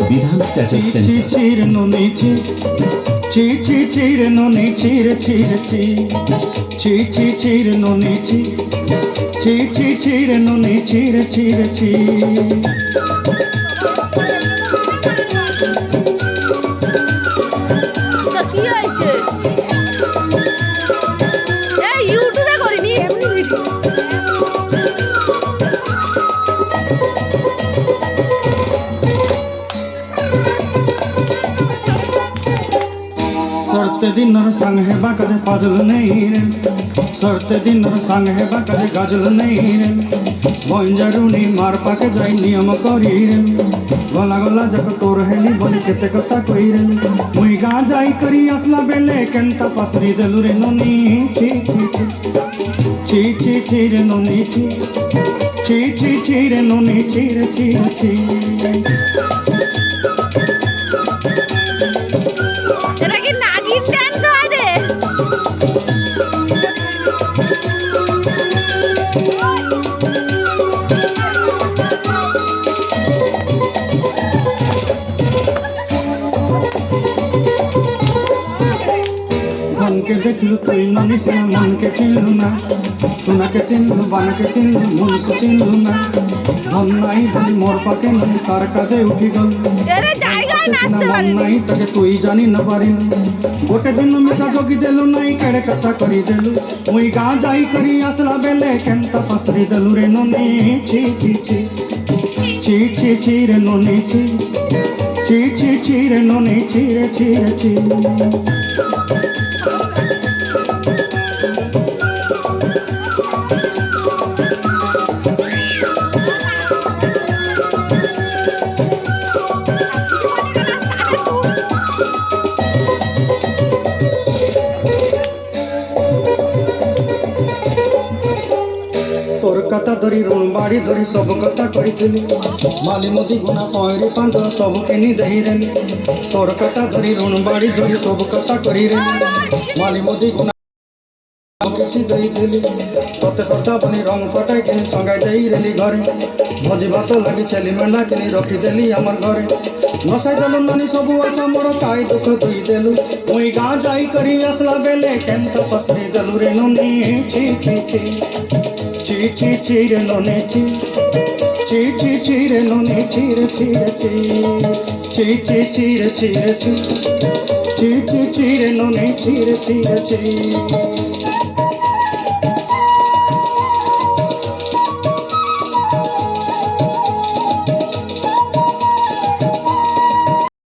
বিধান status centre. চির ননি চি চি চি চির ননি চির চির চি চি চি চির ননি চি চি চি চির ননি চির চির চি। কি হয়েছে? এই ইউটিউবে করিনি, এমনি ভিডিও। सरते दिनर संग है कदे पाजल नहीं रे, सरते दिनर संग है कदे गाजल नहीं रे। बंजारुनी मार पाके जाई नियम करी रे, गला गला जक तोर हेली बोली केते कथा कई रे। मुई गा जाई करी असला बेले केंता पसरी देलु रे नोनी ची ची ची ची ची रे नोनी ची ची ची ची रे नोनी ची रे ची ची। এটা কি নাগিন ডান্স হয় রে? धन के देखलु तुई ननी सेना मन के चिन्हलु ना, सोना के चिन्हलु बाना के चिन्हलु मन के चिन्हलु ना। धन नाई बली मोर पाके ननी तार काजे उठी गल, এরে জায়গায় নাচতে मन পারে। नाई तके तुई जानी न पारिन। गोटे दिन मिसा जोगी देलु नाई केड़े कथा करी देलु, मुई गा जाई करी असला बेले केंता पसरी देलु रे ननी ची ची ची ची ची ची रे ननी ची ची ची ची रे ननी ची रे ची रे ची। তোর কথা ধরি ঋণ বাড়ি ধরি সব কথা কইছিলি, মালি মুদি গুনা পয়রি পাঁচ সব কিনি দেই রে। তোর কথা ধরি ঋণ বাড়ি ধরি সব কথা করি রে, মালি মুদি গুনা କିଛି ଦେଇଥିଲି ତତେ କଥା ବନି ରଙ୍ଗ ପଟାଇ କିନି ସଙ୍ଗାଇ ଦେଇ ରେଲି ଘରେ। ଭୋଜି ଭାତ ଲାଗି ଛେଲି ମେଣ୍ଢା କିନି ରଖିଦେଲି ଆମର ଘରେ। ନସାଇ ଦେଲୁ ନାନି ସବୁ ଆଶା ମୋର କାଇ ଦୁଃଖ ଦେଇ ଦେଲୁ, ମୁଇଁ ଗାଁ ଯାଇ କରି ଆସିଲା ବେଲେ କେନ୍ତା ପସରି ଦେଲୁ ରେ ନନି ଛି ଛି ଛି ଛି ଛି ଛି ରେ ନନି ଛି ଛି ଛି ଛି ରେ ନନି ଛି ରେ ଛି ରେ ଛି ଛି ଛି ଛି ରେ ଛି ରେ ଛି ଛି ଛି ଛି ରେ ନନି ଛି ରେ ଛି ରେ ଛି।